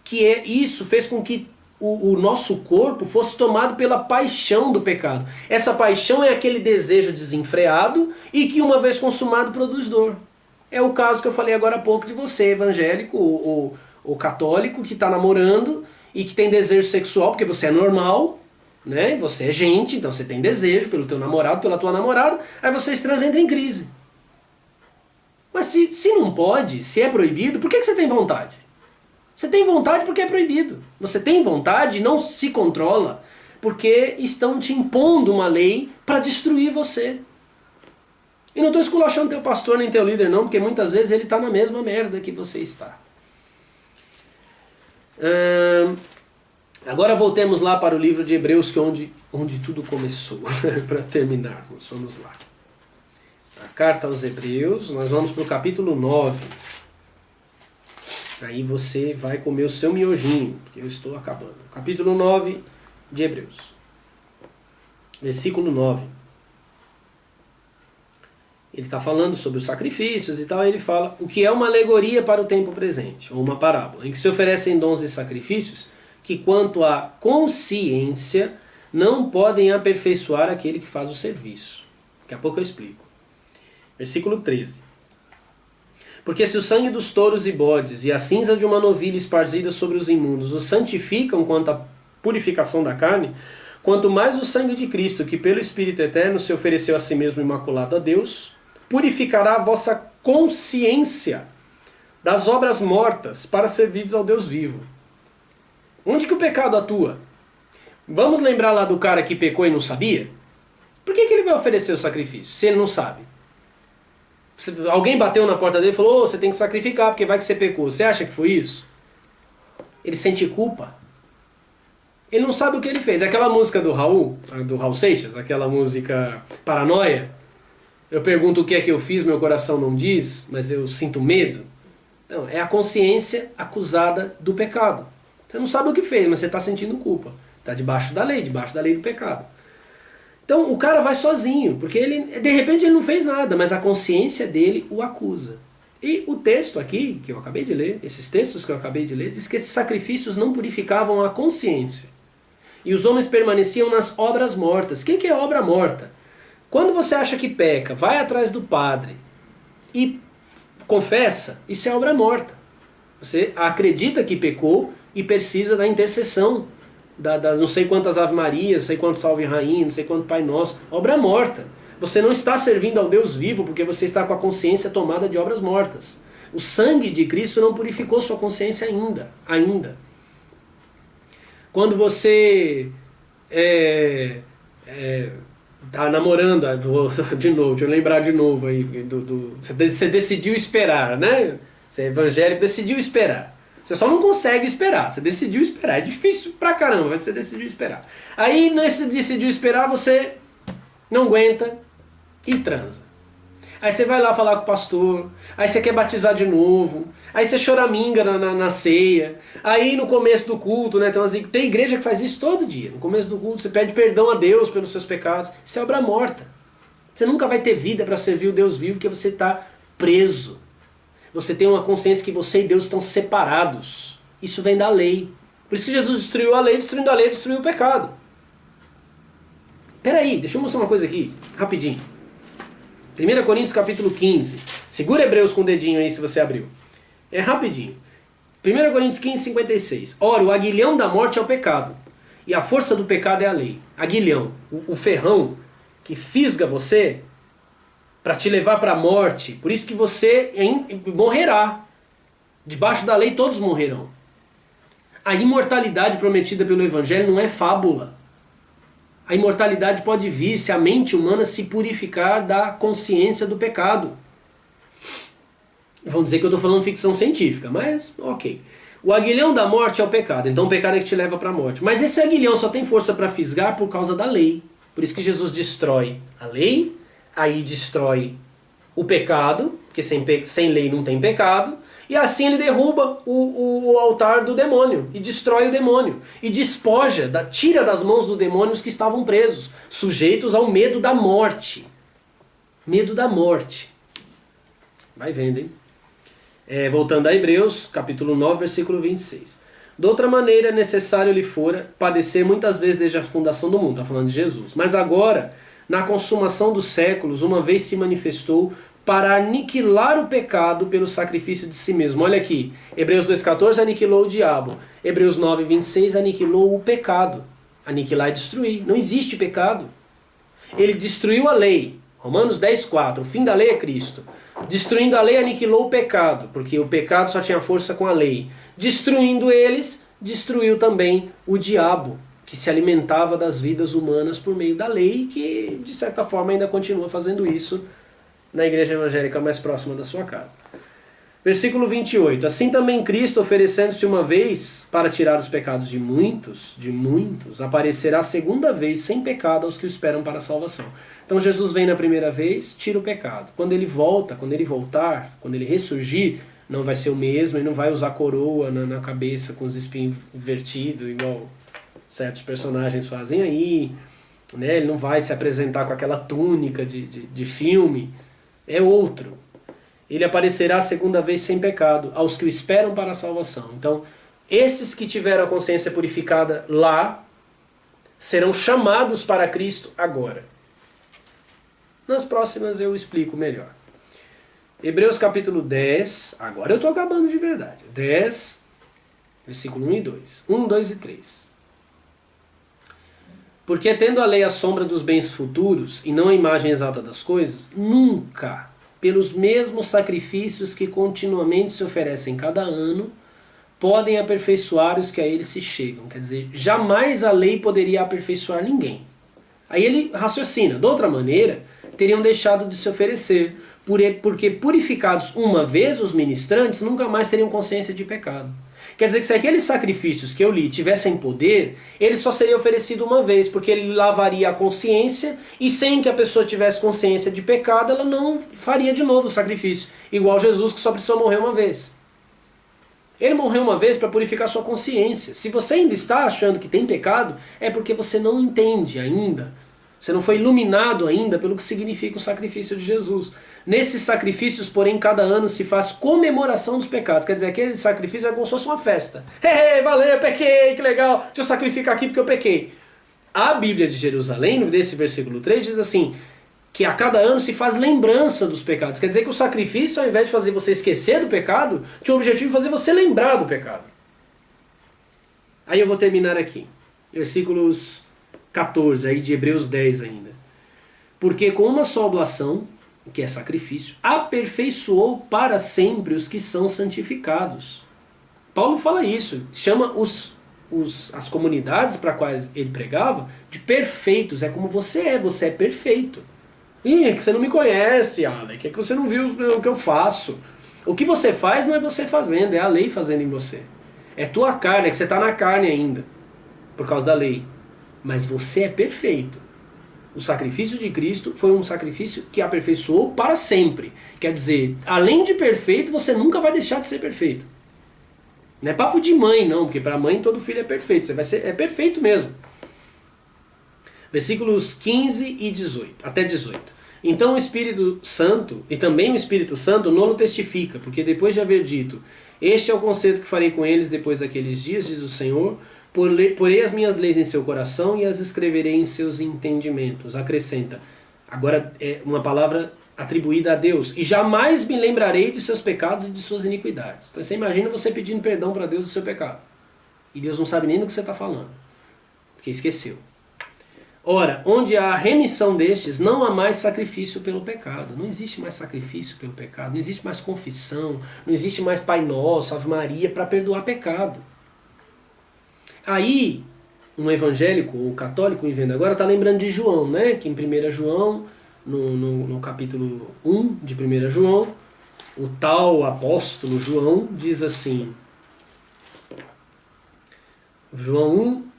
que isso fez com que o nosso corpo fosse tomado pela paixão do pecado. Essa paixão é aquele desejo desenfreado e que uma vez consumado produz dor. É o caso que eu falei agora há pouco de você, evangélico ou católico, que está namorando e que tem desejo sexual, porque você é normal, né? Você é gente, então você tem desejo pelo teu namorado, pela tua namorada, aí vocês trans entram em crise. Mas se não pode, se é proibido, por que você tem vontade? Você tem vontade porque é proibido. Você tem vontade e não se controla porque estão te impondo uma lei para destruir você. E não estou esculachando teu pastor nem teu líder não, porque muitas vezes ele está na mesma merda que você está. Agora voltemos lá para o livro de Hebreus, que é onde tudo começou. Para terminarmos, vamos lá. A carta aos Hebreus, nós vamos para o capítulo 9. Aí você vai comer o seu miojinho, porque eu estou acabando. Capítulo 9 de Hebreus. Versículo 9. Ele está falando sobre os sacrifícios e tal, ele fala o que é uma alegoria para o tempo presente, ou uma parábola, em que se oferecem dons e sacrifícios que, quanto à consciência, não podem aperfeiçoar aquele que faz o serviço. Daqui a pouco eu explico. Versículo 13. Porque se o sangue dos touros e bodes e a cinza de uma novilha esparzida sobre os imundos os santificam quanto à purificação da carne, quanto mais o sangue de Cristo, que pelo Espírito Eterno se ofereceu a si mesmo imaculado a Deus, purificará a vossa consciência das obras mortas para servides ao Deus vivo. Onde que o pecado atua? Vamos lembrar lá do cara que pecou e não sabia? Por que ele vai oferecer o sacrifício, se ele não sabe? Alguém bateu na porta dele e falou, você tem que sacrificar, porque vai que você pecou. Você acha que foi isso? Ele sente culpa. Ele não sabe o que ele fez. Aquela música do Raul Seixas, aquela música Paranoia, eu pergunto o que é que eu fiz, meu coração não diz, mas eu sinto medo. Não, é a consciência acusada do pecado. Você não sabe o que fez, mas você está sentindo culpa. Está debaixo da lei do pecado. Então o cara vai sozinho, porque ele, de repente ele não fez nada, mas a consciência dele o acusa. E o texto aqui, que eu acabei de ler, esses textos que eu acabei de ler, diz que esses sacrifícios não purificavam a consciência. E os homens permaneciam nas obras mortas. O que é obra morta? Quando você acha que peca, vai atrás do padre e confessa, isso é obra morta. Você acredita que pecou e precisa da intercessão, das não sei quantas Ave Marias, não sei quanto Salve Rainha, não sei quanto Pai Nosso. Obra morta. Você não está servindo ao Deus vivo porque você está com a consciência tomada de obras mortas. O sangue de Cristo não purificou sua consciência ainda. Quando você tá namorando, de novo, deixa eu lembrar de novo aí, você decidiu esperar, né? Você é evangélico, decidiu esperar. Você só não consegue esperar, você decidiu esperar. É difícil pra caramba, mas você decidiu esperar. Aí nesse decidiu esperar, você não aguenta e transa. Aí você vai lá falar com o pastor, aí você quer batizar de novo, aí você choraminga na ceia, aí no começo do culto, né, tem igreja que faz isso todo dia. No começo do culto você pede perdão a Deus pelos seus pecados. Isso é obra morta. Você nunca vai ter vida para servir o Deus vivo porque você está preso. Você tem uma consciência que você e Deus estão separados. Isso vem da lei. Por isso que Jesus destruiu a lei, destruindo a lei, destruiu o pecado. Peraí, deixa eu mostrar uma coisa aqui, rapidinho. 1 Coríntios capítulo 15. Segura Hebreus com o dedinho aí se você abriu. É rapidinho. 1 Coríntios 15, 56. Ora, o aguilhão da morte é o pecado, e a força do pecado é a lei. Aguilhão, o ferrão que fisga você para te levar para a morte. Por isso que você morrerá. Debaixo da lei todos morrerão. A imortalidade prometida pelo Evangelho não é fábula. A imortalidade pode vir se a mente humana se purificar da consciência do pecado. Vão dizer que eu estou falando ficção científica, mas ok. O aguilhão da morte é o pecado, então o pecado é que te leva para a morte. Mas esse aguilhão só tem força para fisgar por causa da lei. Por isso que Jesus destrói a lei, aí destrói o pecado, porque sem lei não tem pecado, e assim ele derruba o altar do demônio, e destrói o demônio, e despoja, tira das mãos do demônio os que estavam presos, sujeitos ao medo da morte. Medo da morte. Vai vendo, hein? Voltando a Hebreus, capítulo 9, versículo 26. De outra maneira, necessário lhe fora padecer muitas vezes desde a fundação do mundo. Está falando de Jesus. Mas agora, na consumação dos séculos, uma vez se manifestou para aniquilar o pecado pelo sacrifício de si mesmo. Olha aqui, Hebreus 2,14 aniquilou o diabo. Hebreus 9,26 aniquilou o pecado. Aniquilar é destruir. Não existe pecado. Ele destruiu a lei. Romanos 10,4. O fim da lei é Cristo. Destruindo a lei, aniquilou o pecado, porque o pecado só tinha força com a lei. Destruindo eles, destruiu também o diabo, que se alimentava das vidas humanas por meio da lei, que de certa forma ainda continua fazendo isso na igreja evangélica mais próxima da sua casa. Versículo 28. Assim também Cristo, oferecendo-se uma vez para tirar os pecados de muitos, aparecerá segunda vez sem pecado aos que o esperam para a salvação. Então Jesus vem na primeira vez, tira o pecado. Quando ele voltar, quando ele ressurgir, não vai ser o mesmo, ele não vai usar coroa na cabeça com os espinhos invertidos, igual certos personagens fazem aí, né? Ele não vai se apresentar com aquela túnica de filme, é outro. Ele aparecerá a segunda vez sem pecado, aos que o esperam para a salvação. Então, esses que tiveram a consciência purificada lá, serão chamados para Cristo agora. Nas próximas eu explico melhor. Hebreus capítulo 10, agora eu estou acabando de verdade. 10, versículo 1 e 2. 1, 2 e 3. Porque tendo a lei a sombra dos bens futuros, e não a imagem exata das coisas, nunca, pelos mesmos sacrifícios que continuamente se oferecem cada ano, podem aperfeiçoar os que a ele se chegam. Quer dizer, jamais a lei poderia aperfeiçoar ninguém. Aí ele raciocina. De outra maneira, teriam deixado de se oferecer, porque purificados uma vez os ministrantes, nunca mais teriam consciência de pecado. Quer dizer que se aqueles sacrifícios que eu li tivessem poder, ele só seria oferecido uma vez, porque ele lavaria a consciência, e sem que a pessoa tivesse consciência de pecado, ela não faria de novo o sacrifício. Igual Jesus, que só precisou morrer uma vez. Ele morreu uma vez para purificar sua consciência. Se você ainda está achando que tem pecado, é porque você não entende ainda. Você não foi iluminado ainda pelo que significa o sacrifício de Jesus. Nesses sacrifícios, porém, cada ano se faz comemoração dos pecados. Quer dizer, aquele sacrifício é como se fosse uma festa. Valeu, eu pequei, que legal, deixa eu sacrificar aqui porque eu pequei. A Bíblia de Jerusalém, nesse versículo 3, diz assim, que a cada ano se faz lembrança dos pecados. Quer dizer que o sacrifício, ao invés de fazer você esquecer do pecado, tinha o objetivo de fazer você lembrar do pecado. Aí eu vou terminar aqui. Versículos 14, aí de Hebreus 10 ainda. Porque com uma só oblação, que é sacrifício, aperfeiçoou para sempre os que são santificados. Paulo fala isso, chama as comunidades para quais ele pregava de perfeitos. É como você é perfeito. Ih, é que você não me conhece, Alec, é que você não viu o que eu faço. O que você faz não é você fazendo, é a lei fazendo em você. É tua carne, é que você está na carne ainda, por causa da lei. Mas você é perfeito. O sacrifício de Cristo foi um sacrifício que aperfeiçoou para sempre. Quer dizer, além de perfeito, você nunca vai deixar de ser perfeito. Não é papo de mãe, não, porque para mãe todo filho é perfeito. Você vai ser, é perfeito mesmo. Versículos 15 e 18, até 18. Então o Espírito Santo, e também o Espírito Santo, não testifica, porque depois de haver dito, este é o concerto que farei com eles depois daqueles dias, diz o Senhor, porei as minhas leis em seu coração e as escreverei em seus entendimentos. Acrescenta. Agora é uma palavra atribuída a Deus. E jamais me lembrarei de seus pecados e de suas iniquidades. Então você imagina você pedindo perdão para Deus do seu pecado. E Deus não sabe nem do que você está falando. Porque esqueceu. Ora, onde há remissão destes, não há mais sacrifício pelo pecado. Não existe mais sacrifício pelo pecado. Não existe mais confissão. Não existe mais Pai Nosso, Ave Maria, para perdoar pecado. Aí, um evangélico ou católico me vendo agora está lembrando de João, né? Que em 1 João, no capítulo 1 de 1 João, o tal apóstolo João diz assim, João 1,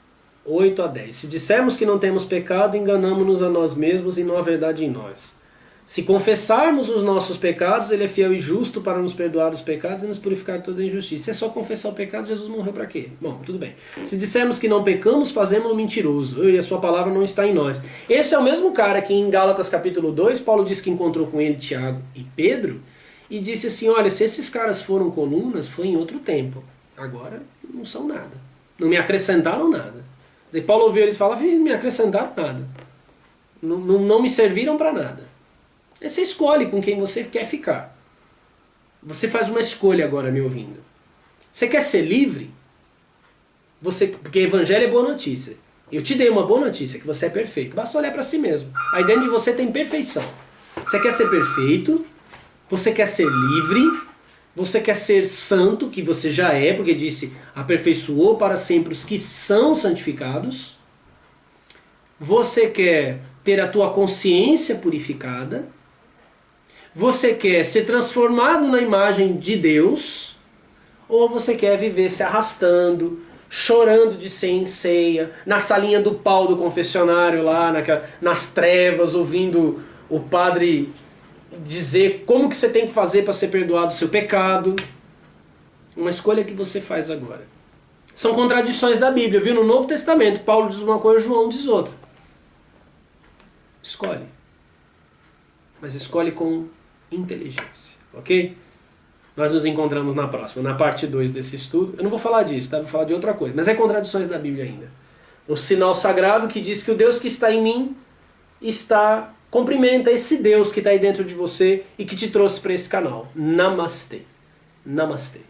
8 a 10. Se dissermos que não temos pecado, enganamo-nos a nós mesmos e não há verdade em nós. Se confessarmos os nossos pecados, Ele é fiel e justo para nos perdoar os pecados e nos purificar de toda injustiça. Se é só confessar o pecado, Jesus morreu para quê? Bom, tudo bem. Se dissermos que não pecamos, fazemos-lo mentiroso e a sua palavra não está em nós. Esse é o mesmo cara que em Gálatas capítulo 2, Paulo diz que encontrou com ele Tiago e Pedro e disse assim, olha, se esses caras foram colunas, foi em outro tempo. Agora não são nada. Não me acrescentaram nada. E Paulo ouviu eles falar, não me acrescentaram nada. Não me serviram para nada. Aí você escolhe com quem você quer ficar. Você faz uma escolha agora me ouvindo. Você quer ser livre? Porque evangelho é boa notícia. Eu te dei uma boa notícia, que você é perfeito. Basta olhar para si mesmo. Aí dentro de você tem perfeição. Você quer ser perfeito, você quer ser livre, você quer ser santo, que você já é, porque disse, aperfeiçoou para sempre os que são santificados. Você quer ter a tua consciência purificada. Você quer ser transformado na imagem de Deus. Ou você quer viver se arrastando, chorando de ceia em ceia, na salinha do pau do confessionário lá, nas trevas, ouvindo o padre dizer como que você tem que fazer para ser perdoado o seu pecado. Uma escolha que você faz agora. São contradições da Bíblia, viu? No Novo Testamento, Paulo diz uma coisa, João diz outra. Escolhe. Mas escolhe com inteligência, ok? Nós nos encontramos na próxima, na parte 2 desse estudo. Eu não vou falar disso, tá? Vou falar de outra coisa, mas é contradições da Bíblia ainda. O sinal sagrado que diz que o Deus que está em mim cumprimenta esse Deus que está aí dentro de você e que te trouxe para esse canal. Namastê. Namastê.